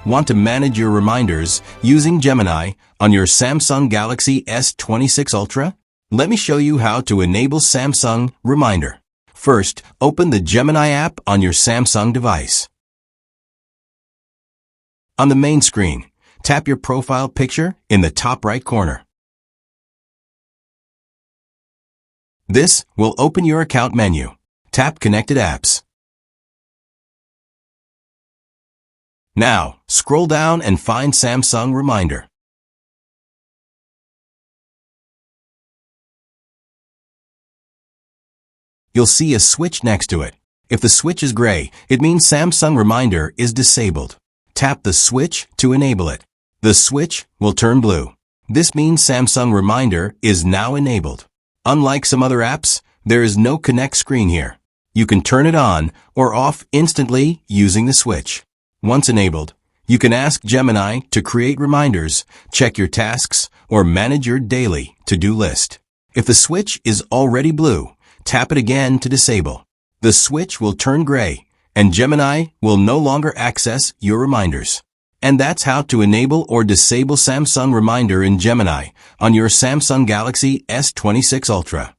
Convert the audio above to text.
Want to manage your reminders using Gemini on your Samsung Galaxy S26 Ultra? Let me show you how to enable Samsung Reminder. First, open the Gemini app on your Samsung device. On the main screen, tap your profile picture in the top right corner. This will open your account menu. Tap Connected Apps. Now, scroll down and find Samsung Reminder. You'll see a switch next to it. If the switch is gray, it means Samsung Reminder is disabled. Tap the switch to enable it. The switch will turn blue. This means Samsung Reminder is now enabled. Unlike some other apps, there is no connect screen here. You can turn it on or off instantly using the switch. Once enabled, you can ask Gemini to create reminders, check your tasks, or manage your daily to-do list. If the switch is already blue, tap it again to disable. The switch will turn gray, and Gemini will no longer access your reminders. And that's how to enable or disable Samsung Reminder in Gemini on your Samsung Galaxy S26 Ultra.